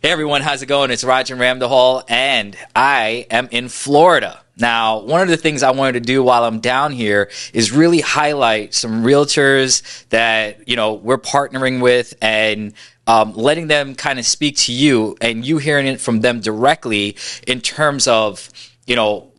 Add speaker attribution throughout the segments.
Speaker 1: Hey everyone, how's it going? It's Rajin Ramdeholl, and I am in Florida. Now, one of the things I wanted to do while I'm down here is really highlight some realtors that, we're partnering with and letting them kind of speak to you and you hearing it from them directly in terms of,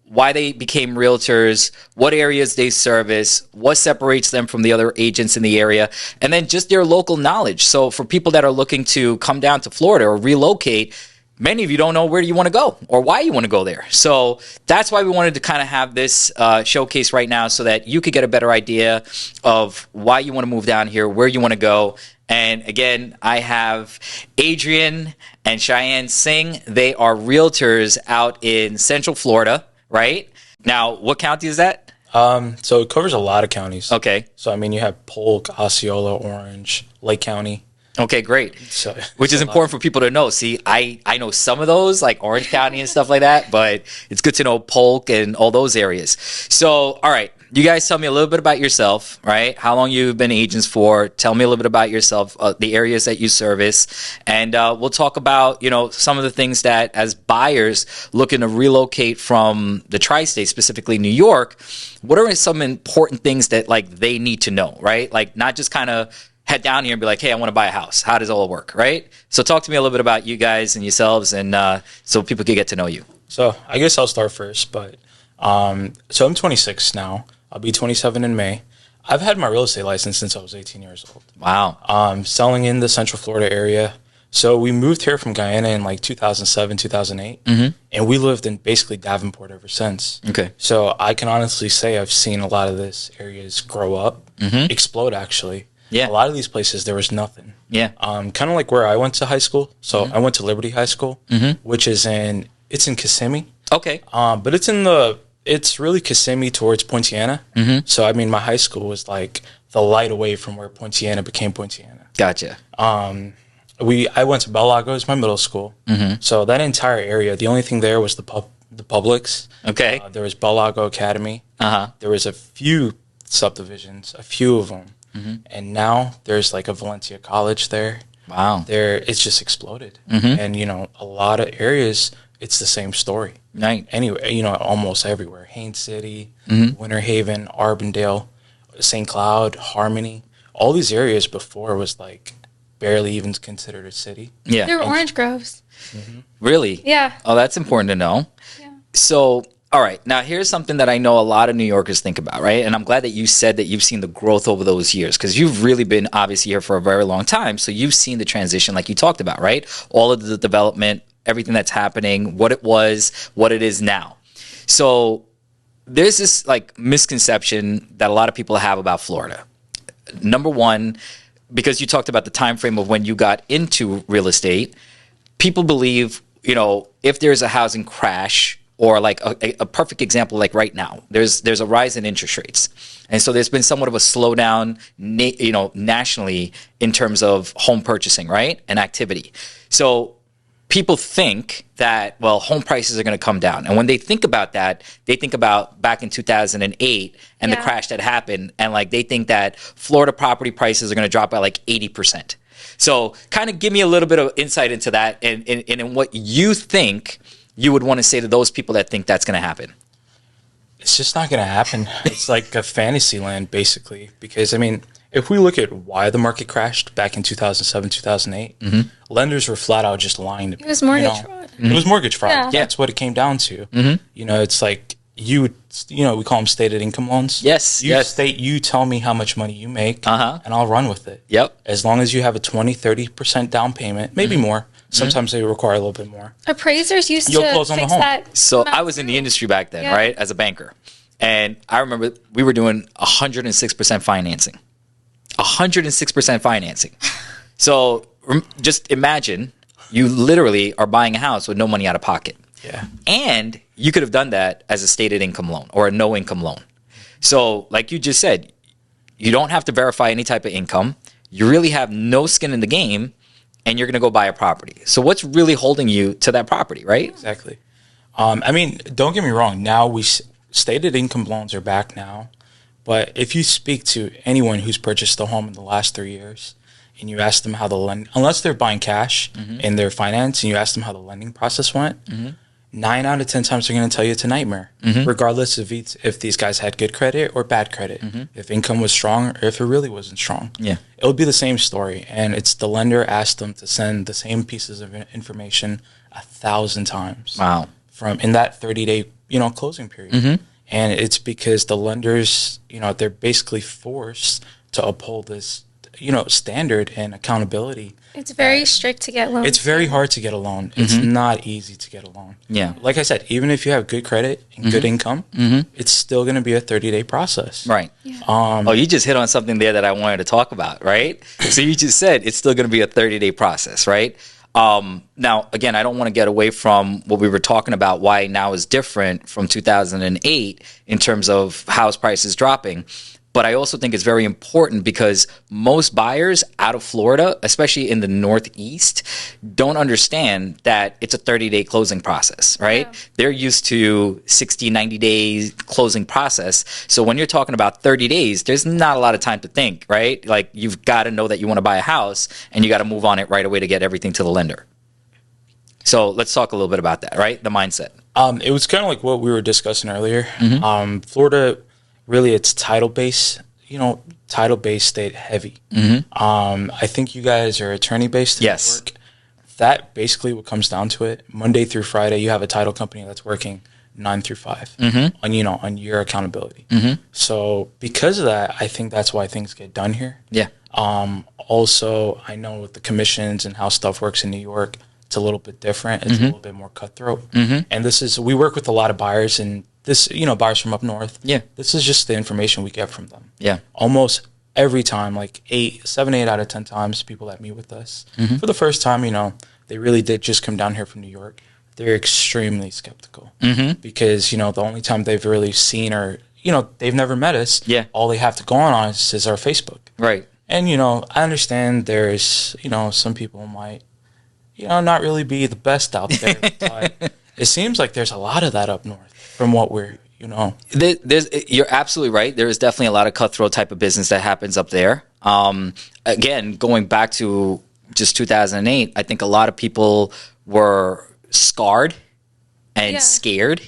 Speaker 1: why they became realtors, what areas they service, what separates them from the other agents in the area, and then just their local knowledge. So for people that are looking to come down to Florida or relocate, many of you don't know where you want to go or why you want to go there. So that's why we wanted to kind of have this showcase right now so that you could get a better idea of why you want to move down here, where you want to go. And again, I have Adrian and Shyan Singh. They are realtors out in Central Florida. Right? Now, what county is that?
Speaker 2: So it covers a lot of counties.
Speaker 1: Okay.
Speaker 2: So, you have Polk, Osceola, Orange, Lake County.
Speaker 1: Okay, great.
Speaker 2: So,
Speaker 1: which is important for people to know. See, I know some of those, like Orange County and stuff like that, but it's good to know Polk and all those areas. So, all right. You guys tell me a little bit about yourself, right? How long you've been agents for. Tell me a little bit about yourself, the areas that you service. And we'll talk about, some of the things that as buyers looking to relocate from the tri-state, specifically New York, what are some important things that they need to know, right? Like not just kind of head down here and be like, hey, I want to buy a house. How does it all work, right? So talk to me a little bit about you guys and yourselves and so people can get to know you.
Speaker 2: So I guess I'll start first, but so I'm 26 now. I'll be 27 in May. I've had my real estate license since I was 18 years old.
Speaker 1: Wow.
Speaker 2: Selling in the Central Florida area. So we moved here from Guyana in 2007, 2008, and we lived in basically Davenport ever since.
Speaker 1: Okay.
Speaker 2: So I can honestly say I've seen a lot of this areas grow up, explode actually.
Speaker 1: Yeah.
Speaker 2: A lot of these places, there was nothing.
Speaker 1: Yeah.
Speaker 2: Kind of like where I went to high school. So I went to Liberty High School, which is it's in Kissimmee.
Speaker 1: Okay.
Speaker 2: But it's really Kissimmee towards Poinciana. So, my high school was like the light away from where Poinciana became Poinciana.
Speaker 1: Gotcha.
Speaker 2: I went to Bell Lago as my middle school. So that entire area, the only thing there was the Publix.
Speaker 1: Okay.
Speaker 2: There was Bell Lago Academy. There was a few subdivisions, a few of them. And now there's like a Valencia College there.
Speaker 1: Wow.
Speaker 2: It's just exploded. And, a lot of areas, it's the same story.
Speaker 1: Right.
Speaker 2: Anyway, almost everywhere. Haines City, Winter Haven, Arbondale, St. Cloud, Harmony. All these areas before was barely even considered a city.
Speaker 1: Yeah.
Speaker 3: There were orange groves.
Speaker 1: Really?
Speaker 3: Yeah.
Speaker 1: Oh, that's important to know.
Speaker 3: Yeah.
Speaker 1: So, all right. Now, here's something that I know a lot of New Yorkers think about, right? And I'm glad that you said that you've seen the growth over those years because you've really been obviously here for a very long time. So you've seen the transition like you talked about, right? All of the development, everything that's happening, what it was, what it is now. So there's this misconception that a lot of people have about Florida. Number one, because you talked about the time frame of when you got into real estate, people believe, if there's a housing crash or a perfect example, right now, there's a rise in interest rates. And so there's been somewhat of a slowdown, nationally in terms of home purchasing, right? And activity. So people think that, home prices are going to come down. And when they think about that, they think about back in 2008 and the crash that happened. And they think that Florida property prices are going to drop by 80%. So kind of give me a little bit of insight into that and in what you think you would want to say to those people that think that's going to happen.
Speaker 2: It's just not going to happen. It's like a fantasy land, basically. Because, if we look at why the market crashed back in 2007, 2008, lenders were flat out just lying to people.
Speaker 3: It was mortgage fraud.
Speaker 2: It was mortgage fraud.
Speaker 3: Yeah.
Speaker 2: That's what it came down to. It's like we call them stated income loans.
Speaker 1: Yes.
Speaker 2: You tell me how much money you make, and I'll run with it.
Speaker 1: Yep.
Speaker 2: As long as you have a 20-30% down payment, maybe more. Sometimes they require a little bit more.
Speaker 3: Appraisers used
Speaker 2: You'll
Speaker 3: to
Speaker 2: close on the
Speaker 3: fix
Speaker 2: home.
Speaker 3: that.
Speaker 1: So I was in the industry back then, right, as a banker. And I remember we were doing 106% financing. 106% financing. So just imagine you literally are buying a house with no money out of pocket.
Speaker 2: Yeah.
Speaker 1: And you could have done that as a stated income loan or a no income loan. So like you just said, you don't have to verify any type of income. You really have no skin in the game and you're going to go buy a property. So what's really holding you to that property, right?
Speaker 2: Exactly. Don't get me wrong. Now stated income loans are back now. But if you speak to anyone who's purchased a home in the last 3 years, and you ask them how unless they're buying cash in their finance, and you ask them how the lending process went, 9 out of 10 times they're going to tell you it's a nightmare, regardless of if these guys had good credit or bad credit, if income was strong or if it really wasn't strong.
Speaker 1: Yeah.
Speaker 2: It would be the same story. And it's the lender asked them to send the same pieces of information 1,000 times.
Speaker 1: Wow.
Speaker 2: In that 30-day, closing period. And it's because the lenders, they're basically forced to uphold this, standard and accountability.
Speaker 3: It's very strict to get loans.
Speaker 2: It's very hard to get a loan. It's not easy to get a loan.
Speaker 1: Yeah.
Speaker 2: Like I said, even if you have good credit and good income, it's still going to be a 30-day process.
Speaker 1: Right.
Speaker 3: Yeah.
Speaker 1: You just hit on something there that I wanted to talk about, right? So you just said it's still going to be a 30-day process, right? Now, again, I don't want to get away from what we were talking about, why now is different from 2008 in terms of house prices dropping. But I also think it's very important because most buyers out of Florida, especially in the Northeast, don't understand that it's a 30-day closing process, right? Yeah. They're used to 60, 90 days closing process. So when you're talking about 30 days, there's not a lot of time to think, right? Like you've got to know that you want to buy a house and you got to move on it right away to get everything to the lender. So let's talk a little bit about that, right? The mindset.
Speaker 2: It was kind of like what we were discussing earlier. Florida, really, it's title-based, title-based state heavy. I think you guys are attorney-based in New York. That basically what comes down to it. Monday through Friday, you have a title company that's working 9 through 5 on your accountability. So because of that, I think that's why things get done here.
Speaker 1: Yeah.
Speaker 2: Also, I know with the commissions and how stuff works in New York, it's a little bit different. It's a little bit more cutthroat. And we work with a lot of buyers and buyers from up north. Yeah. This is just the information we get from them. Yeah. Almost every time, like 7, 8 out of 10 times, people that meet with us, for the first time, they really did just come down here from New York. They're extremely skeptical because, the only time they've really seen or, they've never met us. Yeah. All they have to go on is our Facebook. Right. And, I understand there's, some people might, not really be the best out there. But it seems like there's a lot of that up north. From what we're,
Speaker 1: you're absolutely right. There is definitely a lot of cutthroat type of business that happens up there. Again, going back to just 2008, I think a lot of people were scarred and scared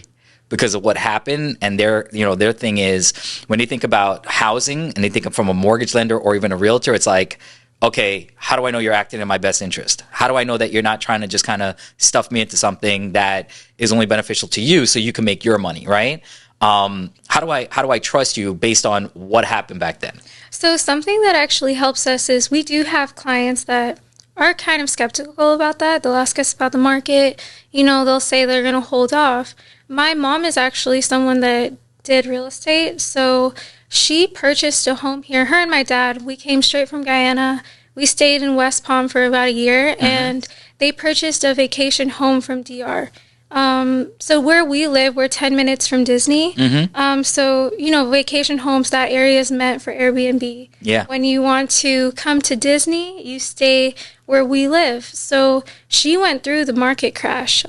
Speaker 1: because of what happened. And their thing is when they think about housing and they think from a mortgage lender or even a realtor, it's like, okay, how do I know you're acting in my best interest? How do I know that you're not trying to just kind of stuff me into something that is only beneficial to you so you can make your money, right? How do I trust you based on what happened back then?
Speaker 3: So something that actually helps us is we do have clients that are kind of skeptical about that. They'll ask us about the market. They'll say they're going to hold off. My mom is actually someone that did real estate, so she purchased a home here. Her and my dad, we came straight from Guyana. We stayed in West Palm for about a year, and they purchased a vacation home from DR. So where we live, we're 10 minutes from Disney. So, vacation homes, that area is meant for Airbnb. Yeah. When you want to come to Disney, you stay where we live. So she went through the market crash.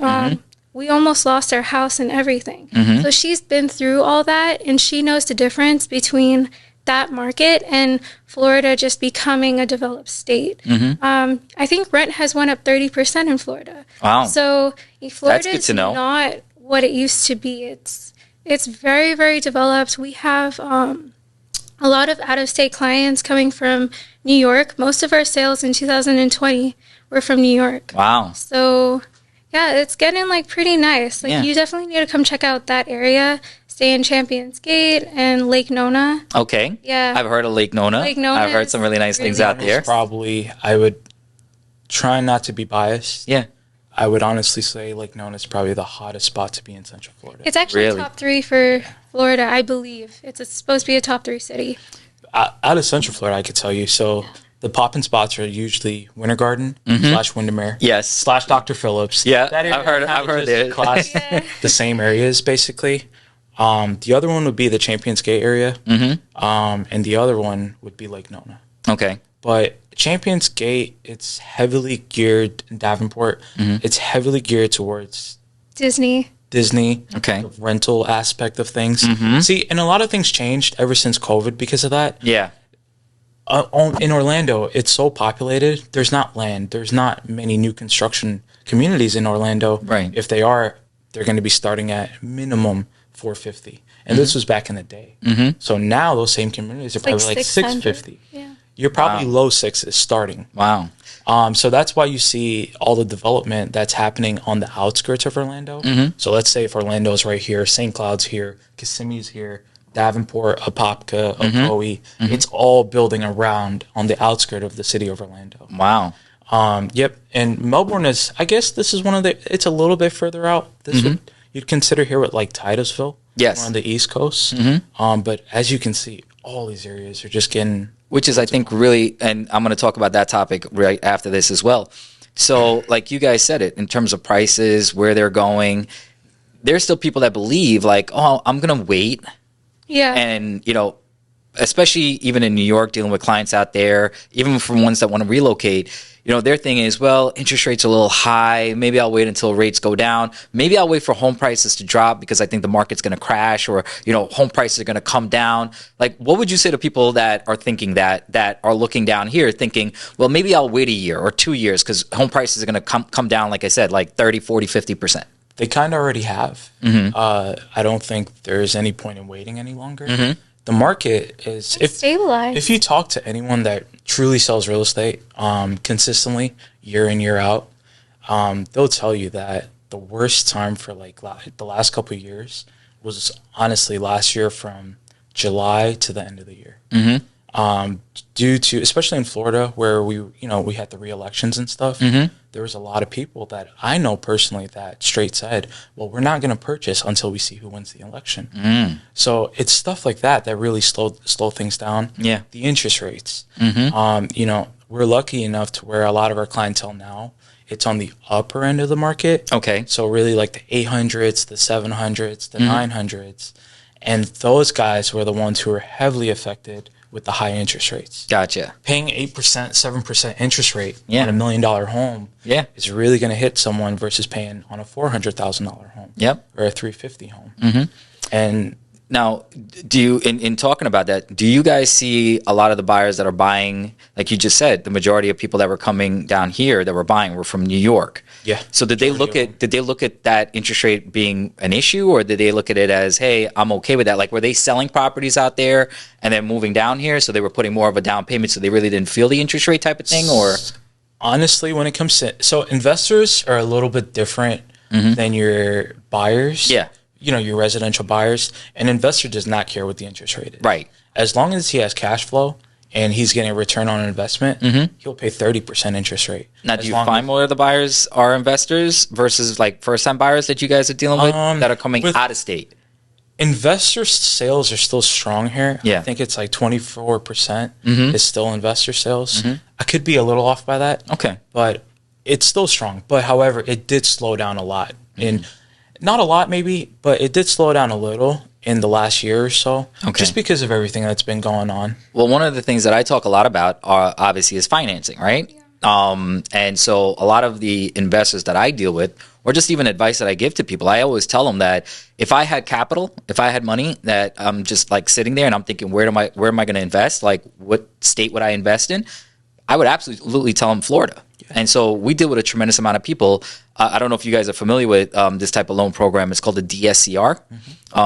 Speaker 3: We almost lost our house and everything. So she's been through all that, and she knows the difference between that market and Florida just becoming a developed state. I think rent has went up 30% in Florida. Wow. So Florida is not what it used to be. It's very, very developed. We have a lot of out-of-state clients coming from New York. Most of our sales in 2020 were from New York. Wow. So yeah, it's getting pretty nice. You definitely need to come check out that area. Stay in Champions Gate and Lake Nona. Okay. Yeah. I've heard of Lake Nona. I've heard some really nice things out there.
Speaker 2: I would try not to be biased. Yeah. I would honestly say Lake Nona is probably the hottest spot to be in Central Florida.
Speaker 3: It's actually top 3 for Florida, I believe. It's supposed to be a top 3 city.
Speaker 2: Out of Central Florida, I could tell you. So the poppin' spots are usually Winter Garden / Windermere. Yes. / Dr. Phillips. Yeah, I've heard it. The same areas, basically. The other one would be the Champions Gate area. And the other one would be Lake Nona. Okay. But Champions Gate, it's heavily geared, in Davenport, it's heavily geared towards
Speaker 3: Disney.
Speaker 2: Okay. The rental aspect of things. See, and a lot of things changed ever since COVID because of that. Yeah. In Orlando, it's so populated. There's not land. There's not many new construction communities in Orlando.
Speaker 1: Right.
Speaker 2: If they are, they're going to be starting at minimum 450. And this was back in the day. So now those same communities are probably like 650.
Speaker 3: Yeah.
Speaker 2: You're probably low sixes starting.
Speaker 1: Wow.
Speaker 2: So that's why you see all the development that's happening on the outskirts of Orlando. So let's say if Orlando's right here, St. Cloud's here, Kissimmee's here, Davenport, Apopka, Ocoee, it's all building around on the outskirts of the city of Orlando.
Speaker 1: Wow.
Speaker 2: Yep. And Melbourne is, I guess this is one of the, it's a little bit further out. This would, you'd consider here with like Titusville.
Speaker 1: Yes.
Speaker 2: On the East Coast. But as you can see, all these areas are just getting...
Speaker 1: Which is, I think, really, and I'm going to talk about that topic right after this as well. So, like you guys said it, in terms of prices, where they're going, there's still people that believe, like, oh, I'm going to wait.
Speaker 3: Yeah.
Speaker 1: And, you know, especially even in New York, dealing with clients out there, even from ones that want to relocate, you know, their thing is, well, interest rates are a little high. Maybe I'll wait until rates go down. Maybe I'll wait for home prices to drop because I think the market's going to crash, or, you know, home prices are going to come down. Like, what would you say to people that are thinking that are looking down here thinking, well, maybe I'll wait a year or 2 years because home prices are going to come down, like I said, like 30, 40, 50%.
Speaker 2: They kind of already have. I don't think there's any point in waiting any longer. The market is
Speaker 3: stabilized.
Speaker 2: If you talk to anyone that truly sells real estate consistently year in, year out, they'll tell you that the worst time for like the last couple of years was honestly last year from July to the end of the year. Due to, especially in Florida where we had the re-elections and stuff, there was a lot of people that I know personally that straight said, well, we're not going to purchase until we see who wins the election. So it's stuff like that really slow things down. Yeah. The interest rates. You know, we're lucky enough to where a lot of our clientele now, it's on the upper end of the market. Okay. So really like the 800s, the 700s, the 900s. And those guys were the ones who were heavily affected with the high interest rates. Gotcha. Paying 8%, 7% interest rate on $1 million home is really going to hit someone versus paying on a $400,000 home. Or a $350,000 home. And
Speaker 1: now, do you, in talking about that, do you guys see a lot of the buyers that are buying, like you just said, the majority of people that were coming down here that were buying were from New York? Yeah. So did they look at that interest rate being an issue, or did they look at it as, hey, I'm okay with that? Like, were they selling properties out there and then moving down here, so they were putting more of a down payment, so they really didn't feel the interest rate type of thing? Or
Speaker 2: honestly, when it comes to, so investors are a little bit different than your buyers. Yeah. You know, your residential buyers. An investor does not care what the interest rate is. Right. As long as he has cash flow and he's getting a return on investment, he'll pay 30% interest rate.
Speaker 1: Now, do you find more of the buyers are investors versus like first-time buyers that you guys are dealing with that are coming out of state?
Speaker 2: Investor sales are still strong here. Yeah. I think it's like 24% is still investor sales. I could be a little off by that. Okay. But it's still strong. But however, it did slow down a lot. Not a lot maybe, but it did slow down a little in the last year or so, just because of everything that's been going on.
Speaker 1: Well, one of the things that I talk a lot about obviously is financing, right? Yeah. And so a lot of the investors that I deal with, or just even advice that I give to people, I always tell them that if I had capital, if I had money that I'm just like sitting there and I'm thinking, where am I going to invest? Like, what state would I invest in? I would absolutely tell them Florida. And so we deal with a tremendous amount of people. I don't know if you guys are familiar with this type of loan program. It's called the DSCR.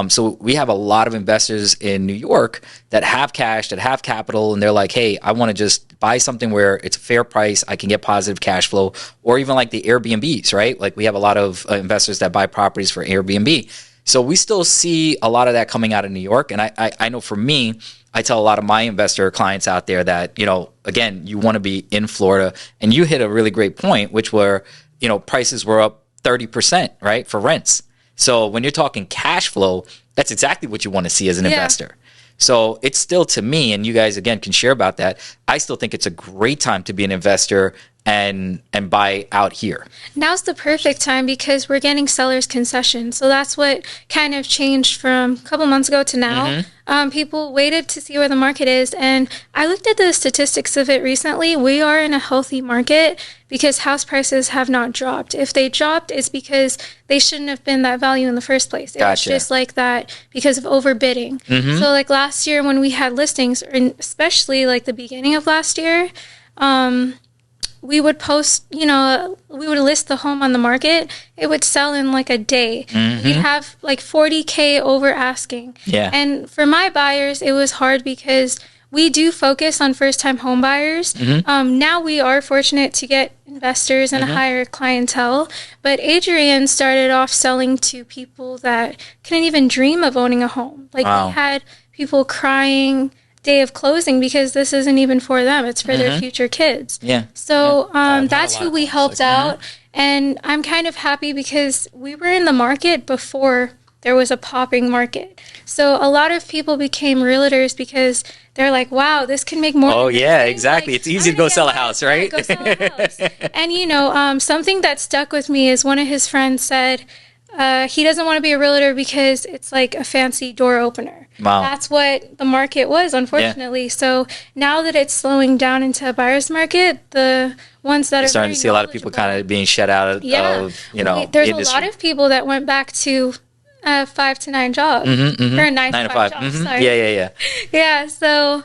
Speaker 1: So we have a lot of investors in New York that have cash, that have capital, and they're like, hey, I want to just buy something where it's a fair price, I can get positive cash flow, or even like the Airbnbs, right? Like we have a lot of investors that buy properties for Airbnb. So we still see a lot of that coming out of New York. And I know for me, I tell a lot of my investor clients out there that, you know, again, you want to be in Florida. And you hit a really great point, which were, you know, prices were up 30%, right, for rents. So when you're talking cash flow, that's exactly what you want to see as an investor. So it's still, to me, and you guys, again, can share about that, I still think it's a great time to be an investor and buy out here?
Speaker 3: Now's the perfect time because we're getting sellers concessions. So that's what kind of changed from a couple months ago to now. People waited to see where the market is. And I looked at the statistics of it recently. We are in a healthy market because house prices have not dropped. If they dropped, it's because they shouldn't have been that value in the first place. It was just like that because of overbidding. So like last year when we had listings, and especially like the beginning of last year, we would post, we would list the home on the market. It would sell in like a day. We'd have like 40K over asking.
Speaker 1: Yeah.
Speaker 3: And for my buyers, it was hard because we do focus on first-time home buyers. Now we are fortunate to get investors and a higher clientele. But Adrian started off selling to people that couldn't even dream of owning a home. Like we had people crying day of closing because this isn't even for them. It's for their future kids. So that's who we helped out. And I'm kind of happy because we were in the market before there was a popping market. So a lot of people became realtors because they're like, wow, this can make more.
Speaker 1: Oh, yeah, exactly. Like, it's easy to go sell a house, right?
Speaker 3: Go sell a house. And, something that stuck with me is one of his friends said, he doesn't want to be a realtor because it's like a fancy door opener.
Speaker 1: Wow.
Speaker 3: That's what the market was, unfortunately. So now that it's slowing down into a buyer's market, the ones that are
Speaker 1: starting to see a lot of people kind of being shut out of,
Speaker 3: there's
Speaker 1: the industry.
Speaker 3: A lot of people that went back to 5 to 9 job or 9 to 5 job. Sorry. Yeah. So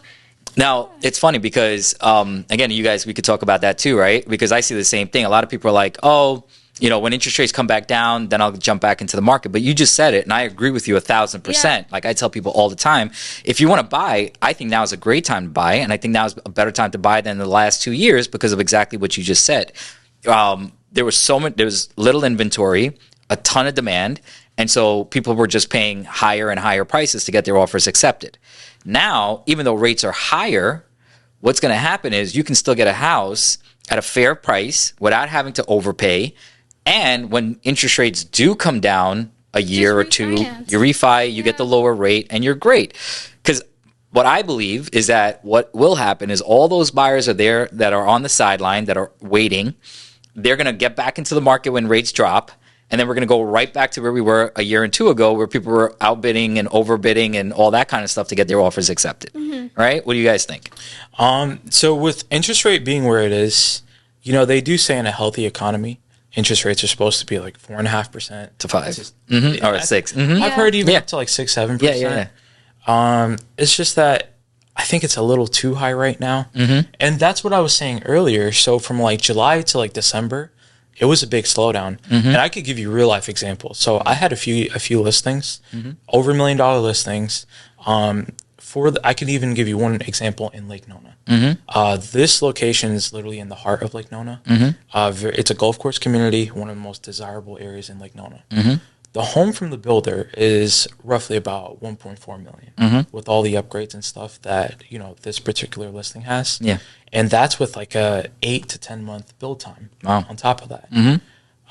Speaker 1: now it's funny because again, you guys, we could talk about that too, right? Because I see the same thing. A lot of people are like, oh, when interest rates come back down, then I'll jump back into the market. But you just said it, and I agree with you 1,000%. Like I tell people all the time, if you want to buy, I think now is a great time to buy, and I think now is a better time to buy than the last 2 years because of exactly what you just said. There was little inventory, a ton of demand, and so people were just paying higher and higher prices to get their offers accepted. Now, even though rates are higher, what's going to happen is you can still get a house at a fair price without having to overpay. And when interest rates do come down a year or two, you refi, you get the lower rate, and you're great. Because what I believe is that what will happen is all those buyers are there that are on the sideline, that are waiting. They're going to get back into the market when rates drop. And then we're going to go right back to where we were a year and two ago, where people were outbidding and overbidding and all that kind of stuff to get their offers accepted. Right? What do you guys think?
Speaker 2: So with interest rate being where it is, they do say in a healthy economy, interest rates are supposed to be like 4.5%
Speaker 1: to 5%, or 6.
Speaker 2: I've heard even up to like 6-7%. It's just that I think it's a little too high right now, and that's what I was saying earlier. So from like July to like December, it was a big slowdown, and I could give you real life examples. So I had a few listings, over $1 million listings. I could even give you one example in Lake Nona. This location is literally in the heart of Lake Nona. It's a golf course community, one of the most desirable areas in Lake Nona. The home from the builder is roughly about $1.4 million with all the upgrades and stuff that this particular listing has. And that's with like a 8 to 10 month build time on top of that.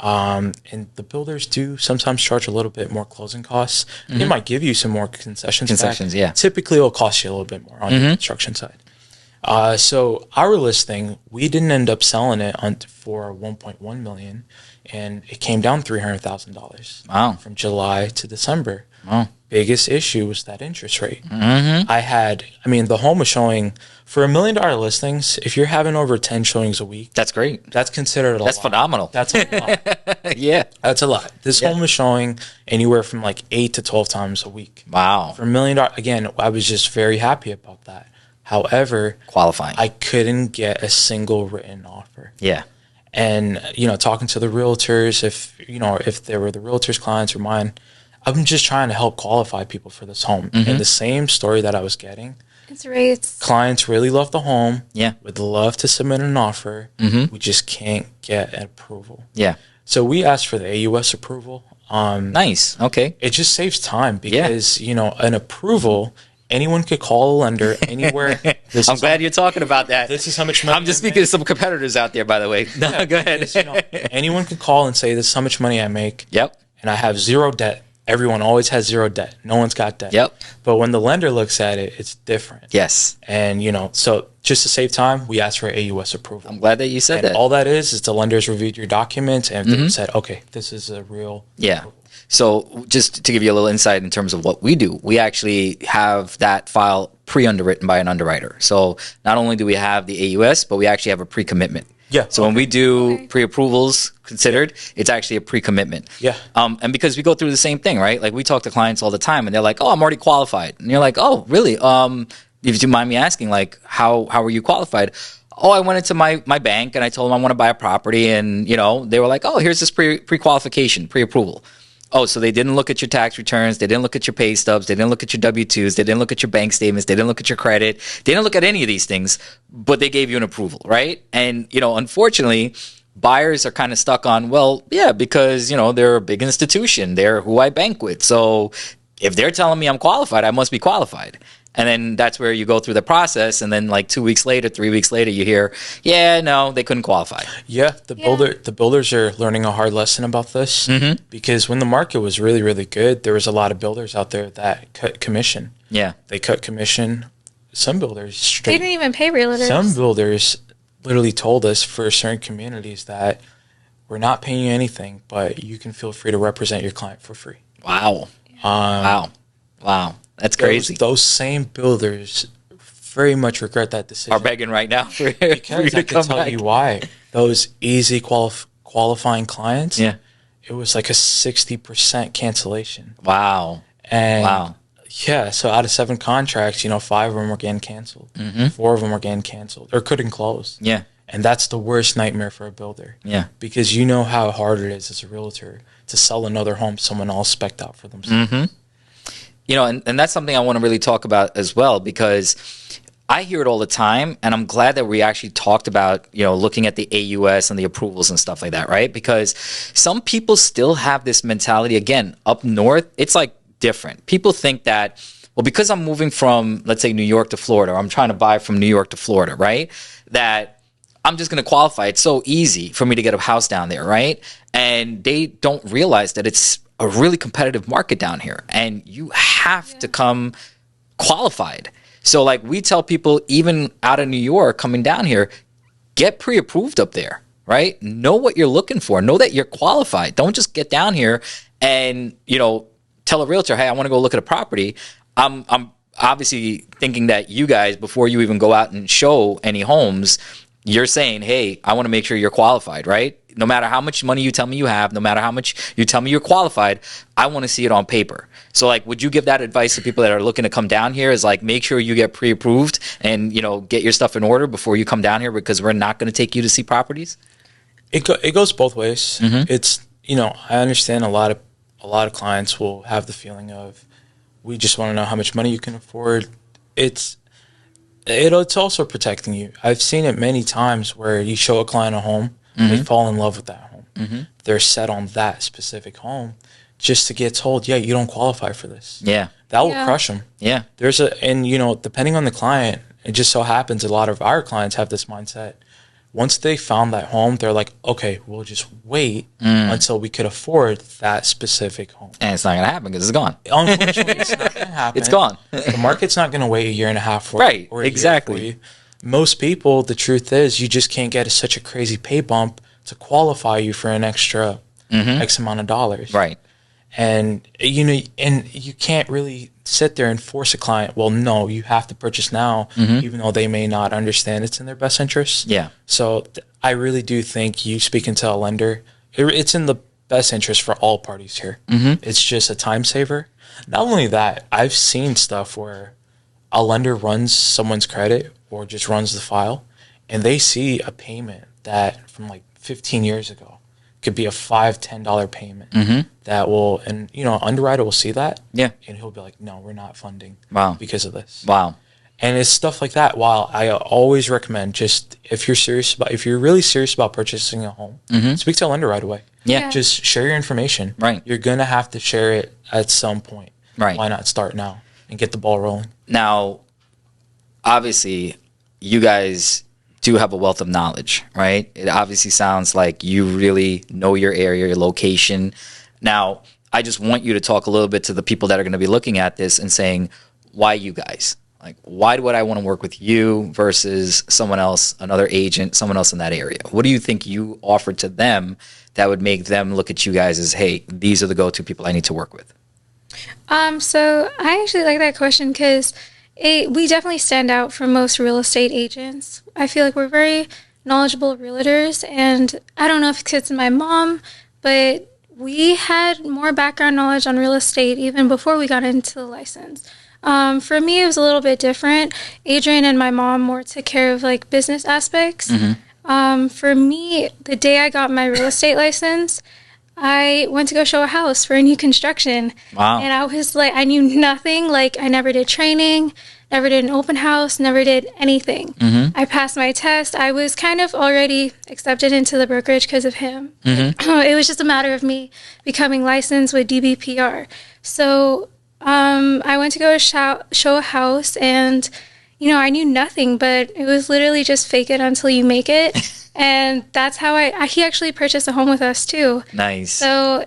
Speaker 2: And the builders do sometimes charge a little bit more closing costs. They might give you some more concessions back. Typically, it'll cost you a little bit more on the construction side. So our listing, we didn't end up selling it for $1.1 million, and it came down $300,000 from July to December. Biggest issue was that interest rate. The home was showing for $1 million listings. If you're having over 10 showings a week,
Speaker 1: that's great.
Speaker 2: That's considered a lot.
Speaker 1: That's phenomenal.
Speaker 2: That's a lot. That's a lot. This home was showing anywhere from like 8 to 12 times a week.
Speaker 1: Wow.
Speaker 2: For $1 million, again, I was just very happy about that. However,
Speaker 1: qualifying,
Speaker 2: I couldn't get a single written offer. And talking to the realtors, if they were the realtors' clients or mine, I'm just trying to help qualify people for this home. And the same story that I was getting,
Speaker 3: it's rates.
Speaker 2: Clients really love the home. Would love to submit an offer. We just can't get an approval. So we asked for the AUS approval.
Speaker 1: Nice. Okay.
Speaker 2: It just saves time because an approval. Anyone could call a lender anywhere.
Speaker 1: I'm glad you're talking about that.
Speaker 2: This is how much money
Speaker 1: I'm just speaking to some competitors out there, by the way. No, go ahead.
Speaker 2: Anyone could call and say, this is how much money I make. And I have zero debt. everyone always has zero debt. No one's got debt.
Speaker 1: Yep.
Speaker 2: But when the lender looks at it, it's different.
Speaker 1: Yes.
Speaker 2: And, so just to save time, we asked for AUS approval.
Speaker 1: I'm glad that you said that.
Speaker 2: All that is the lenders reviewed your documents and they said, okay, this is a real.
Speaker 1: Yeah. So just to give you a little insight in terms of what we do, we actually have that file pre-underwritten by an underwriter. So not only do we have the AUS, but we actually have a pre-commitment.
Speaker 2: Yeah.
Speaker 1: So when we do pre-approvals considered, it's actually a pre-commitment.
Speaker 2: Yeah.
Speaker 1: And because we go through the same thing, right? Like we talk to clients all the time and they're like, oh, I'm already qualified. And you're like, oh, really? If you mind me asking, like, how were you qualified? Oh, I went into my bank and I told them I want to buy a property. And, they were like, oh, here's this pre-qualification, pre-approval. Oh, so they didn't look at your tax returns. They didn't look at your pay stubs. They didn't look at your W-2s. They didn't look at your bank statements. They didn't look at your credit. They didn't look at any of these things, but they gave you an approval, right? And, unfortunately, buyers are kind of stuck on, well, yeah, because, they're a big institution. They're who I bank with. So if they're telling me I'm qualified, I must be qualified. And then that's where you go through the process. And then like 2 weeks later, 3 weeks later, you hear, yeah, no, they couldn't qualify.
Speaker 2: Yeah. The builders are learning a hard lesson about this because when the market was really, really good, there was a lot of builders out there that cut commission.
Speaker 1: Yeah.
Speaker 2: They cut commission. Some builders
Speaker 3: They didn't even pay realtors.
Speaker 2: Some builders literally told us for certain communities that we're not paying you anything, but you can feel free to represent your client for free.
Speaker 1: Wow. Wow. That's crazy.
Speaker 2: Those same builders very much regret that decision.
Speaker 1: Are begging right now for you
Speaker 2: because
Speaker 1: to
Speaker 2: I can tell
Speaker 1: back.
Speaker 2: you why. Those easy qualifying clients,
Speaker 1: it
Speaker 2: was like a 60% cancellation.
Speaker 1: Wow.
Speaker 2: And yeah, so out of 7 contracts, 5 of them were getting canceled. 4 of them were getting canceled or couldn't close.
Speaker 1: Yeah.
Speaker 2: And that's the worst nightmare for a builder. Yeah. Because you know how hard it is as a realtor to sell another home someone else spec'd out for themselves.
Speaker 1: And that's something I want to really talk about as well, because I hear it all the time, and I'm glad that we actually talked about, looking at the AUS and the approvals and stuff like that, right? Because some people still have this mentality, again, up north, it's like different. People think that, well, because I'm moving from, let's say, New York to Florida, or I'm trying to buy from New York to Florida, right? That I'm just going to qualify. It's so easy for me to get a house down there, right? And they don't realize that it's a really competitive market down here, and you have to come qualified. So like we tell people, even out of New York coming down here, get pre-approved up there, right? Know what you're looking for. Know that you're qualified. Don't just get down here and, tell a realtor, hey, I want to go look at a property. I'm obviously thinking that you guys, before you even go out and show any homes, you're saying, hey, I want to make sure you're qualified, right? No matter how much money you tell me you have, no matter how much you tell me you're qualified, I want to see it on paper. So like, would you give that advice to people that are looking to come down here, is like, make sure you get pre-approved and, get your stuff in order before you come down here, because we're not going to take you to see properties?
Speaker 2: It goes both ways. It's, I understand a lot of clients will have the feeling of, we just want to know how much money you can afford. It's also protecting you. I've seen it many times where you show a client a home, they fall in love with that home. They're set on that specific home, just to get told, yeah, you don't qualify for this. Yeah. That will crush them. Yeah. Depending on the client, it just so happens a lot of our clients have this mindset. Once they found that home, they're like, okay, we'll just wait until we could afford that specific home.
Speaker 1: And it's not going to happen because it's gone.
Speaker 2: Unfortunately, it's not going to happen.
Speaker 1: It's gone.
Speaker 2: The market's not going to wait a year and a half for
Speaker 1: right,
Speaker 2: or
Speaker 1: exactly.
Speaker 2: Year for you. Most people, the truth is, you just can't get such a crazy pay bump to qualify you for an extra X amount of dollars. Right. And, you can't really sit there and force a client, well, no, you have to purchase now, even though they may not understand it's in their best interest. Yeah. So I really do think you speaking to a lender, it's in the best interest for all parties here. It's just a time saver. Not only that, I've seen stuff where a lender runs someone's credit or just runs the file, and they see a payment that from like 15 years ago could be a $5-10 payment that will, and underwriter will see that, and he'll be like, no, we're not funding because of this. And it's stuff like that. While I always recommend, just if you're really serious about purchasing a home, speak to a lender right away. Just share your information. Right. You're gonna have to share it at some point. Right. Why not start now and get the ball rolling?
Speaker 1: Now, obviously, you guys do have a wealth of knowledge, right? It obviously sounds like you really know your area, your location. Now, I just want you to talk a little bit to the people that are going to be looking at this and saying, why you guys? Like, why would I want to work with you versus someone else, another agent, someone else in that area? What do you think you offer to them that would make them look at you guys as, hey, these are the go-to people I need to work with?
Speaker 3: So I actually like that question because we definitely stand out from most real estate agents. I feel like we're very knowledgeable realtors, and I don't know if it's my mom, but we had more background knowledge on real estate even before we got into the license. For me, it was a little bit different. Adrian and my mom more took care of like business aspects. For me, the day I got my real estate license, I went to go show a house for a new construction.
Speaker 1: Wow.
Speaker 3: And I was like, I knew nothing. Like, I never did training, never did an open house, never did anything. I passed my test. I was kind of already accepted into the brokerage because of him. It was just a matter of me becoming licensed with DBPR. So I went to go show a house, and, you know, I knew nothing, but it was literally just fake it until you make it. And that's how he actually purchased a home with us too.
Speaker 1: Nice.
Speaker 3: So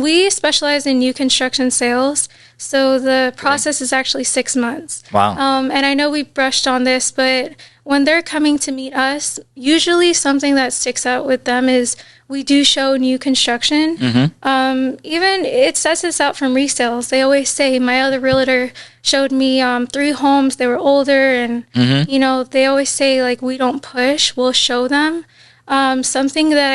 Speaker 3: we specialize in new construction sales. So the process is actually 6 months.
Speaker 1: Wow.
Speaker 3: And I know we brushed on this, but when they're coming to meet us, usually something that sticks out with them is we do show new construction. Even it sets us out from resales. They always say, my other realtor showed me 3 homes. They were older, and you know, they always say, like, we don't push, we'll show them. Something that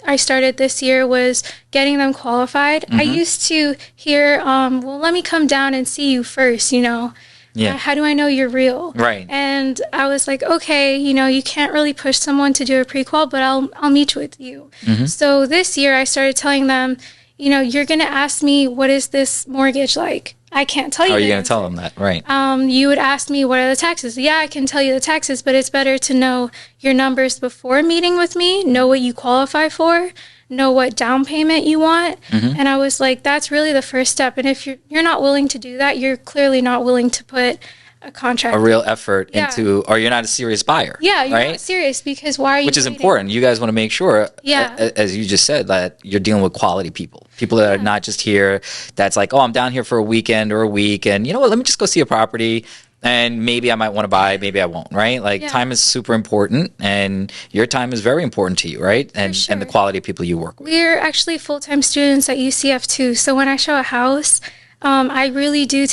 Speaker 3: I started this year was getting them qualified. I used to hear, well, let me come down and see you first, you know.
Speaker 1: Yeah.
Speaker 3: How do I know you're real?
Speaker 1: Right.
Speaker 3: And I was like, okay, you know, you can't really push someone to do a pre-qual, but I'll meet with you. So this year I started telling them, you know, you're going to ask me, what is this mortgage like? I can't tell you.
Speaker 1: How are you going to tell them that? Right.
Speaker 3: You would ask me, what are the taxes? Yeah, I can tell you the taxes, but it's better to know your numbers before meeting with me, know what you qualify for, know what down payment you want. And I was like, that's really the first step. And if you're not willing to do that, you're clearly not willing to put a contract,
Speaker 1: a real effort into, or you're not a serious buyer.
Speaker 3: Yeah, you're
Speaker 1: right?
Speaker 3: not serious, because why are you
Speaker 1: Which is
Speaker 3: waiting?
Speaker 1: important. You guys want to make sure,
Speaker 3: Yeah.
Speaker 1: as you just said, that you're dealing with quality people that are not just here, that's like, oh, I'm down here for a weekend or a week, and you know what, let me just go see a property, and maybe I might want to buy, maybe I won't, right? Like, time is super important, and your time is very important to you, right? And the quality of people you work with.
Speaker 3: We're actually full-time students at UCF too, so when I show a house, I really do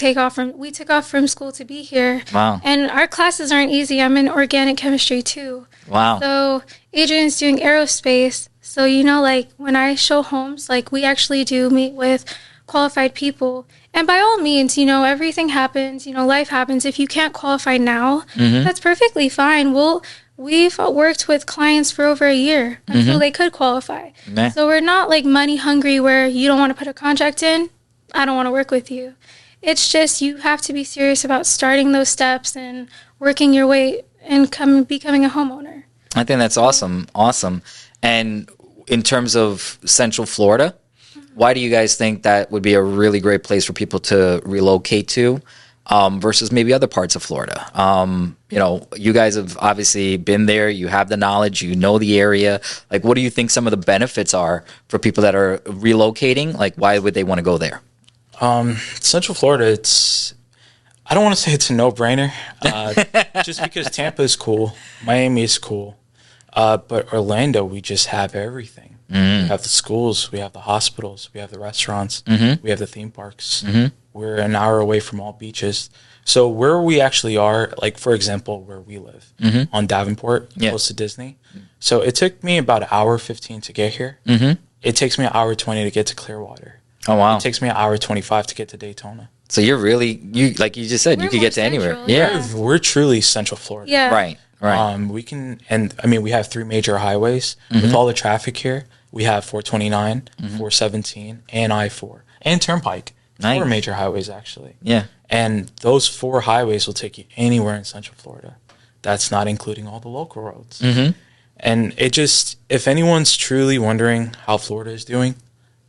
Speaker 3: we took off from school to be here.
Speaker 1: Wow.
Speaker 3: And our classes aren't easy. I'm in organic chemistry too.
Speaker 1: Wow.
Speaker 3: So Adrian's doing aerospace. So, you know, like, when I show homes, like, we actually do meet with qualified people. And by all means, you know, everything happens, you know, life happens. If you can't qualify now, that's perfectly fine. We've worked with clients for over a year until they could qualify. So we're not like money hungry where you don't want to put a contract in, I don't want to work with you. It's just, you have to be serious about starting those steps and working your way and becoming a homeowner.
Speaker 1: I think that's awesome. Awesome. And in terms of Central Florida, why do you guys think that would be a really great place for people to relocate to versus maybe other parts of Florida? You know, you guys have obviously been there. You have the knowledge. You know the area. Like, what do you think some of the benefits are for people that are relocating? Like, why would they want to go there?
Speaker 2: Central Florida, I don't want to say it's a no-brainer, just because Tampa is cool, Miami is cool, but Orlando, we just have everything. We have the schools, we have the hospitals, we have the restaurants, we have the theme parks. We're an hour away from all beaches. So where we actually are, like, for example, where we live, on Davenport, close to Disney. So it took me about 1:15 to get here. It takes me 1:20 to get to Clearwater.
Speaker 1: Oh, wow.
Speaker 2: It takes me 1:25 to get to Daytona.
Speaker 1: So you're really, like you just said, you could get to anywhere.
Speaker 3: Yeah.
Speaker 2: We're truly Central Florida.
Speaker 3: Yeah.
Speaker 1: Right.
Speaker 2: We can, and I mean, we have 3 major highways. With all the traffic here, we have 429, 417, and I-4, and Turnpike. 4 major highways, actually.
Speaker 1: Yeah.
Speaker 2: And those 4 highways will take you anywhere in Central Florida. That's not including all the local roads. And it just, if anyone's truly wondering how Florida is doing,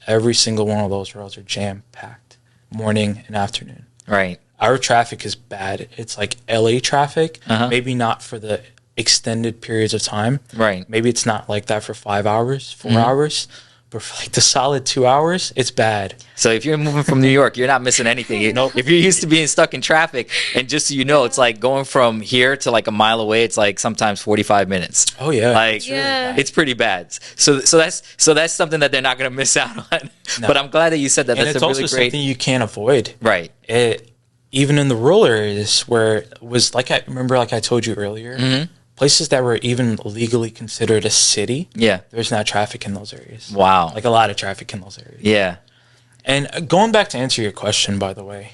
Speaker 2: every single one of those roads are jam-packed, morning and afternoon.
Speaker 1: Right.
Speaker 2: Our traffic is bad. It's like LA traffic, maybe not for the extended periods of time.
Speaker 1: Right.
Speaker 2: Maybe it's not like that for 5 hours, 4 hours, But for like the solid 2 hours, it's bad.
Speaker 1: So if you're moving from New York, you're not missing anything.
Speaker 2: Nope.
Speaker 1: If you're used to being stuck in traffic, and just so you know, it's like going from here to like a mile away, it's like sometimes 45 minutes.
Speaker 2: Oh yeah.
Speaker 1: Like
Speaker 3: Yeah.
Speaker 1: it's pretty bad. So that's something that they're not going to miss out on.
Speaker 2: No.
Speaker 1: But I'm glad that you said that.
Speaker 2: And
Speaker 1: That's
Speaker 2: it's
Speaker 1: a really
Speaker 2: also
Speaker 1: great.
Speaker 2: something you can't avoid.
Speaker 1: Right.
Speaker 2: Even in the rural areas where it was like I told you earlier, places that were even legally considered a city,
Speaker 1: Yeah.
Speaker 2: there's not traffic in those areas.
Speaker 1: Wow.
Speaker 2: Like a lot of traffic in those areas.
Speaker 1: Yeah.
Speaker 2: And going back to answer your question, by the way,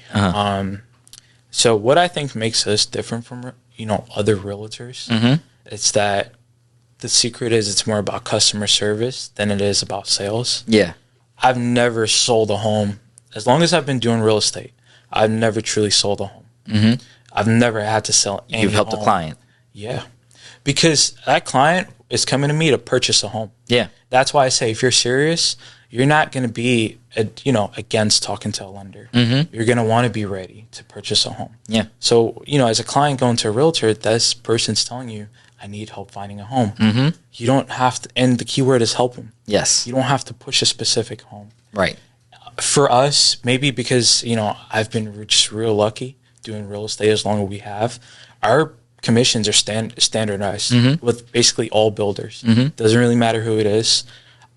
Speaker 2: so what I think makes us different from other realtors, it's that the secret is it's more about customer service than it is about sales.
Speaker 1: Yeah.
Speaker 2: I've never sold a home. As long as I've been doing real estate, I've never truly sold a home. I've never had to sell any
Speaker 1: You've helped
Speaker 2: home.
Speaker 1: a client.
Speaker 2: Yeah. Because that client is coming to me to purchase a home.
Speaker 1: Yeah.
Speaker 2: That's why I say if you're serious, you're not going to be, against talking to a lender. You're going to want to be ready to purchase a home.
Speaker 1: Yeah.
Speaker 2: So, as a client going to a realtor, this person's telling you, I need help finding a home. You don't have to, and the key word is help them.
Speaker 1: Yes.
Speaker 2: You don't have to push a specific home.
Speaker 1: Right.
Speaker 2: For us, maybe because, I've been just real lucky doing real estate as long as we have, our commissions are standardized with basically all builders. Doesn't really matter who it is.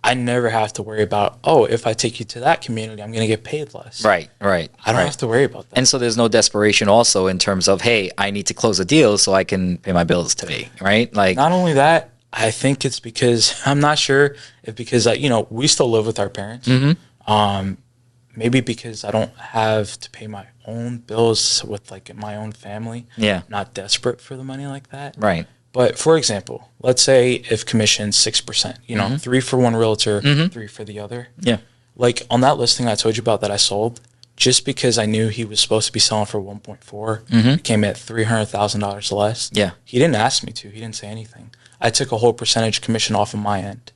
Speaker 2: I never have to worry about, if I take you to that community, I'm going to get paid less.
Speaker 1: Right.
Speaker 2: I don't have to worry about that.
Speaker 1: And so there's no desperation also in terms of, hey, I need to close a deal so I can pay my bills today, right? Like,
Speaker 2: not only that, I think it's because, I'm not sure if because, we still live with our parents. Maybe because I don't have to pay my own bills with like my own family.
Speaker 1: Yeah.
Speaker 2: I'm not desperate for the money like that.
Speaker 1: right.
Speaker 2: But for example, let's say if commission's 6%, 3 for one realtor, 3 for the other.
Speaker 1: Yeah.
Speaker 2: Like on that listing I told you about that I sold, just because I knew he was supposed to be selling for 1.4, it came at $300,000 less.
Speaker 1: Yeah.
Speaker 2: He didn't ask me to. He didn't say anything. I took a whole percentage commission off of my end.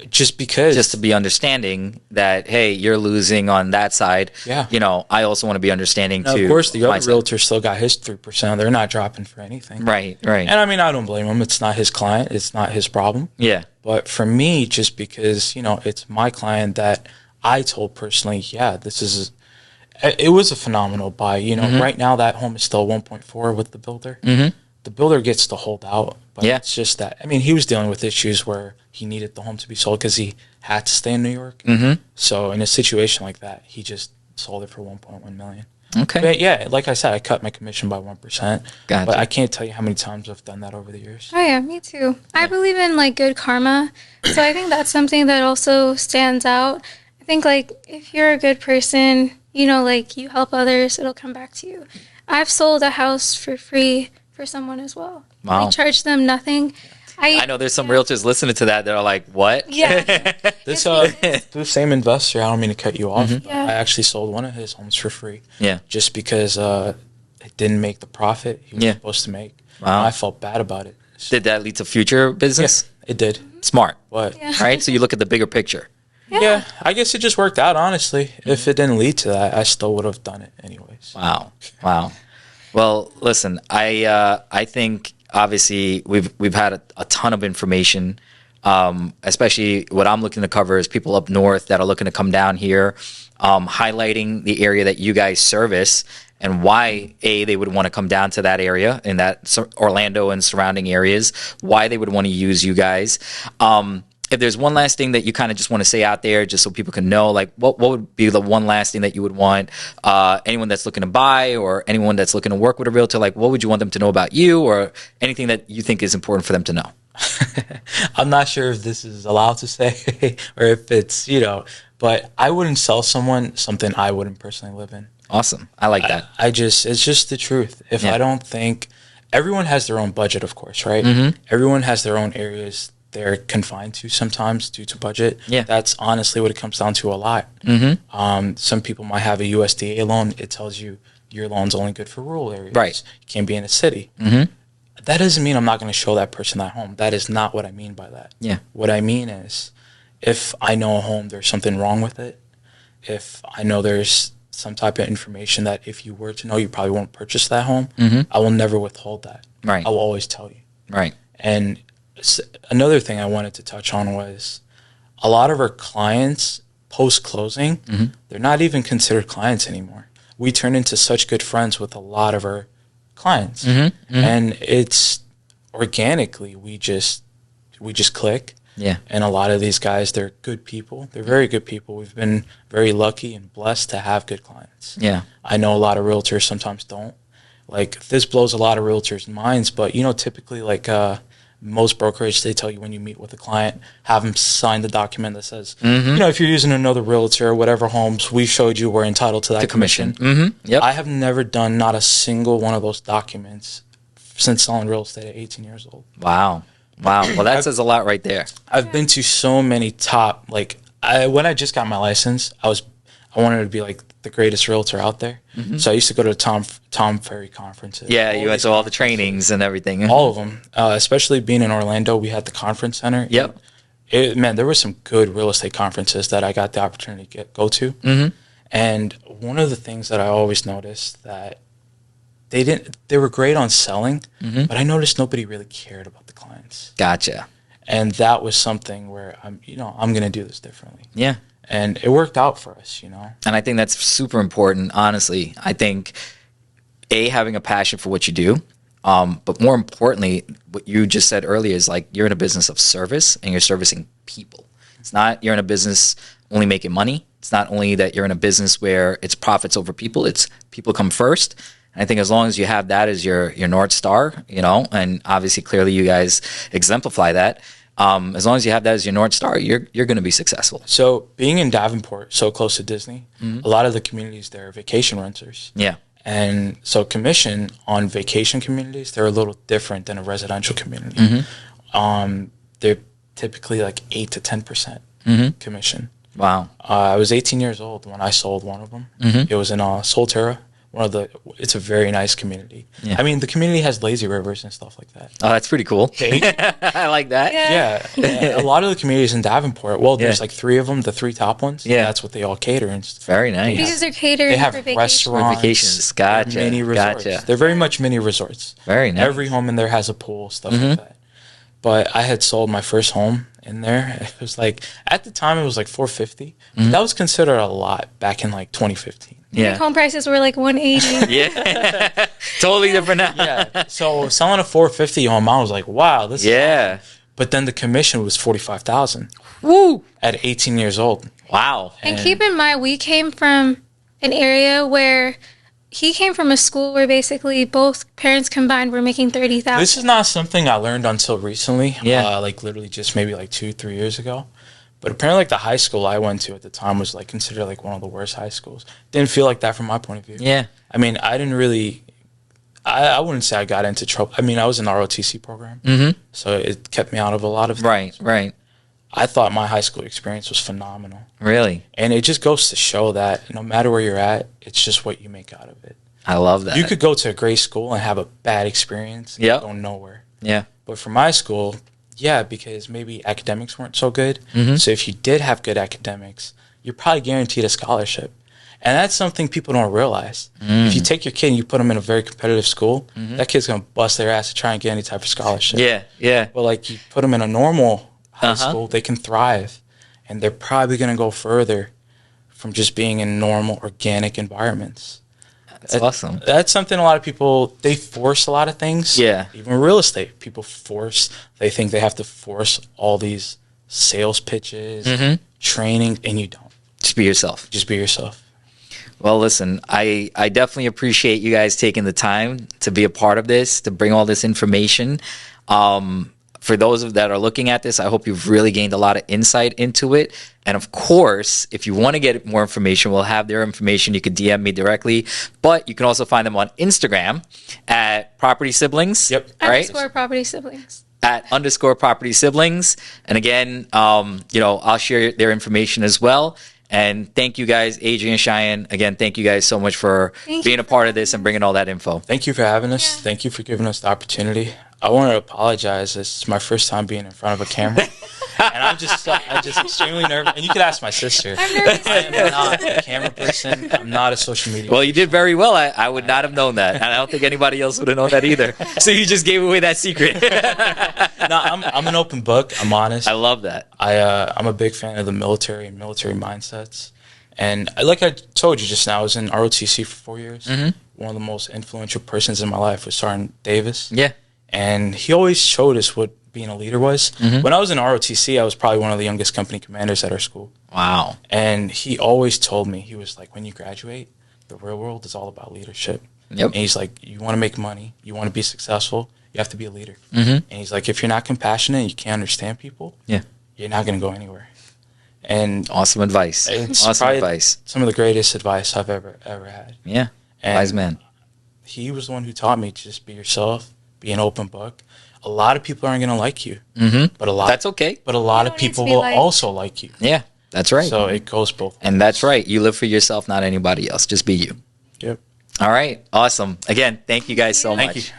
Speaker 2: Just because.
Speaker 1: Just to be understanding that, hey, you're losing on that side.
Speaker 2: Yeah.
Speaker 1: I also want to be understanding
Speaker 2: Now,
Speaker 1: too.
Speaker 2: of course, the
Speaker 1: my
Speaker 2: other
Speaker 1: side.
Speaker 2: realtor still got his 3%. They're not dropping for anything.
Speaker 1: Right.
Speaker 2: And I mean, I don't blame him. It's not his client. It's not his problem.
Speaker 1: Yeah.
Speaker 2: But for me, just because, it's my client that I told personally, it was a phenomenal buy. Right now that home is still 1.4 with the builder. The builder gets to hold out. But
Speaker 1: Yeah.
Speaker 2: it's just that, I mean, he was dealing with issues where he needed the home to be sold because he had to stay in New York. So in a situation like that, he just sold it for $1.1 million.
Speaker 1: Okay.
Speaker 2: But yeah, like I said, I cut my commission by 1%.
Speaker 1: Gotcha.
Speaker 2: But I can't tell you how many times I've done that over the years.
Speaker 3: Oh yeah, me too. I believe in like good karma. So I think that's something that also stands out. I think like if you're a good person, like you help others, it'll come back to you. I've sold a house for free for someone as well.
Speaker 1: Wow.
Speaker 3: I charged them nothing.
Speaker 1: I know there's some realtors listening to that. They're like, what?
Speaker 3: Yeah.
Speaker 2: This the same investor, I don't mean to cut you off, but
Speaker 3: Yeah.
Speaker 2: I actually sold one of his homes for free.
Speaker 1: Yeah.
Speaker 2: Just because it didn't make the profit he was
Speaker 1: Yeah.
Speaker 2: supposed to make.
Speaker 1: Wow.
Speaker 2: And I felt bad about it.
Speaker 1: Did that lead to future business?
Speaker 2: It did.
Speaker 1: Smart.
Speaker 2: But
Speaker 3: Yeah.
Speaker 1: Right? So you look at the bigger picture.
Speaker 2: yeah, I guess it just worked out, honestly. If it didn't lead to that, I still would have done it anyways.
Speaker 1: Wow. Well, listen, I think obviously we've had a ton of information. Especially what I'm looking to cover is people up north that are looking to come down here, highlighting the area that you guys service and why they would want to come down to that area in that Orlando and surrounding areas, why they would want to use you guys. If there's one last thing that you kind of just want to say out there, just so people can know, like what would be the one last thing that you would want anyone that's looking to buy or anyone that's looking to work with a realtor, like what would you want them to know about you or anything that you think is important for them to know?
Speaker 2: I'm not sure if this is allowed to say or if it's, but I wouldn't sell someone something I wouldn't personally live in.
Speaker 1: Awesome. I like that.
Speaker 2: It's just the truth. If
Speaker 1: Yeah.
Speaker 2: I don't think, everyone has their own budget, of course, right? Everyone has their own areas they're confined to sometimes due to budget.
Speaker 1: Yeah.
Speaker 2: That's honestly what it comes down to a lot. Some people might have a USDA loan. It tells you your loan's only good for rural areas.
Speaker 1: Right.
Speaker 2: You can't be in a city. That doesn't mean I'm not going to show that person that home. That is not what I mean by that.
Speaker 1: Yeah.
Speaker 2: What I mean is if I know a home, there's something wrong with it. If I know there's some type of information that if you were to know, you probably won't purchase that home, I will never withhold that.
Speaker 1: Right.
Speaker 2: I will always tell you.
Speaker 1: Right.
Speaker 2: And another thing I wanted to touch on was a lot of our clients post-closing, they're not even considered clients anymore. We turn into such good friends with a lot of our clients. And it's organically, we just click.
Speaker 1: Yeah.
Speaker 2: And a lot of these guys, they're good people. They're very good people. We've been very lucky and blessed to have good clients.
Speaker 1: Yeah.
Speaker 2: I know a lot of realtors sometimes don't. Like, this blows a lot of realtors' minds, but, you know, typically, like, most brokerage, they tell you when you meet with a client, have them sign the document that says, you know, if you're using another realtor or whatever homes, we showed you we're entitled to that commission.
Speaker 1: Yep.
Speaker 2: I have never done not a single one of those documents since selling real estate at 18 years old.
Speaker 1: Wow. Well, that says a lot right there.
Speaker 2: I've been to so many top, like, when I just got my license, I wanted to be like the greatest realtor out there. So I used to go to Tom Ferry conferences.
Speaker 1: Yeah, you went to all the trainings and everything.
Speaker 2: All of them. Especially being in Orlando, we had the conference center.
Speaker 1: Yep.
Speaker 2: Man, there were some good real estate conferences that I got the opportunity to go to. And one of the things that I always noticed that they were great on selling, but I noticed nobody really cared about the clients.
Speaker 1: Gotcha.
Speaker 2: And that was something where I'm going to do this differently.
Speaker 1: Yeah.
Speaker 2: And it worked out for us,
Speaker 1: And I think that's super important, honestly. I think, having a passion for what you do, but more importantly, what you just said earlier is, like, you're in a business of service and you're servicing people. It's not you're in a business only making money. It's not only that you're in a business where it's profits over people. It's people come first. And I think as long as you have that as your North Star, and obviously clearly you guys exemplify that. As long as you have that as your North Star, you're going to be successful.
Speaker 2: So being in Davenport, so close to Disney, a lot of the communities there are vacation renters.
Speaker 1: Yeah.
Speaker 2: And so commission on vacation communities, they're a little different than a residential community. They're typically like 8 to 10% commission.
Speaker 1: Wow.
Speaker 2: I was 18 years old when I sold one of them. It was in Solterra. It's a very nice community. Yeah. I mean, the community has lazy rivers and stuff like that.
Speaker 1: Oh, that's pretty cool. I like that.
Speaker 2: Yeah. A lot of the communities in Davenport, there's like 3 of them, the 3 top ones.
Speaker 1: Yeah.
Speaker 2: That's what they all cater. And
Speaker 1: very nice.
Speaker 3: Because they're catering
Speaker 2: for
Speaker 3: vacations.
Speaker 2: Restaurants.
Speaker 1: Vacations. Gotcha.
Speaker 2: Mini resorts.
Speaker 1: Gotcha.
Speaker 2: They're very much mini resorts.
Speaker 1: Very nice.
Speaker 2: Every home in there has a pool, stuff like that. But I had sold my first home in there. It was like, at the time, it was like $450. That was considered a lot back in like 2015.
Speaker 3: Yeah. Home prices were like $180.
Speaker 1: Yeah. Totally different now.
Speaker 2: Yeah. So selling a $450 home, I was like, wow, this is awesome. But then the commission was $45,000.
Speaker 1: Woo!
Speaker 2: At 18 years old.
Speaker 1: Wow.
Speaker 3: And keep in mind, we came from an area where he came from a school where basically both parents combined were making $30,000.
Speaker 2: This is not something I learned until recently.
Speaker 1: Yeah.
Speaker 2: Like literally just maybe like 2-3 years ago. But apparently, like, the high school I went to at the time was like considered like one of the worst high schools. Didn't feel like that from my point of view.
Speaker 1: Yeah.
Speaker 2: I mean, I didn't really. I wouldn't say I got into trouble. I mean, I was in the ROTC program, so it kept me out of a lot of things.
Speaker 1: Right.
Speaker 2: I thought my high school experience was phenomenal.
Speaker 1: Really?
Speaker 2: And it just goes to show that no matter where you're at, it's just what you make out of it.
Speaker 1: I love that.
Speaker 2: You could go to a great school and have a bad experience and go nowhere.
Speaker 1: Yeah.
Speaker 2: But for my school, because maybe academics weren't so good. So if you did have good academics, you're probably guaranteed a scholarship. And that's something people don't realize. If you take your kid and you put them in a very competitive school, that kid's going to bust their ass to try and get any type of scholarship.
Speaker 1: Yeah.
Speaker 2: But like you put them in a normal high school, they can thrive. And they're probably going to go further from just being in normal, organic environments.
Speaker 1: That's awesome.
Speaker 2: That's something a lot of people, they force a lot of things.
Speaker 1: Yeah.
Speaker 2: Even real estate, people they think they have to force all these sales pitches, training, and you don't.
Speaker 1: Just be yourself.
Speaker 2: Just be yourself.
Speaker 1: Well, listen, I definitely appreciate you guys taking the time to be a part of this, to bring all this information. For those that are looking at this, I hope you've really gained a lot of insight into it. And of course, if you want to get more information, we'll have their information. You can DM me directly, but you can also find them on Instagram at Property Siblings.
Speaker 2: Yep.
Speaker 1: Right?
Speaker 3: _Property Siblings.
Speaker 1: At _Property Siblings. And again, I'll share their information as well. And thank you guys, Adrian and Shyan. Again, thank you guys so much for being a part of this and bringing all that info.
Speaker 2: Thank you for having us. Yeah. Thank you for giving us the opportunity. I want to apologize. This is my first time being in front of a camera. I'm just extremely nervous. And you could ask my sister.
Speaker 3: I'm nervous.
Speaker 2: I am not a camera person. I'm not a social media.
Speaker 1: Well, you did very well. I would not have known that, and I don't think anybody else would have known that either. So you just gave away that secret.
Speaker 2: No, I'm an open book. I'm honest.
Speaker 1: I love that.
Speaker 2: I'm a big fan of the military and military mindsets. And like I told you just now, I was in ROTC for 4 years. One of the most influential persons in my life was Sergeant Davis.
Speaker 1: Yeah.
Speaker 2: And he always showed us what being a leader was. When I was in ROTC, I was probably one of the youngest company commanders at our school.
Speaker 1: Wow.
Speaker 2: And he always told me, he was like, when you graduate, the real world is all about leadership.
Speaker 1: Yep.
Speaker 2: And he's like, you want to make money, you want to be successful, you have to be a leader. And he's like, if you're not compassionate and you can't understand people, you're not going to go anywhere. And
Speaker 1: awesome advice.
Speaker 2: It's
Speaker 1: awesome advice.
Speaker 2: Some of the greatest advice I've ever had.
Speaker 1: Yeah. And wise man.
Speaker 2: He was the one who taught me to just be yourself, be an open book. A lot of people aren't going to like you, but
Speaker 1: that's okay.
Speaker 2: But a lot of people will also like you.
Speaker 1: Yeah, that's right.
Speaker 2: So it goes both ways.
Speaker 1: And that's right. You live for yourself, not anybody else. Just be you.
Speaker 2: Yep.
Speaker 1: All right. Awesome. Again, thank you guys so much.
Speaker 2: Thank you.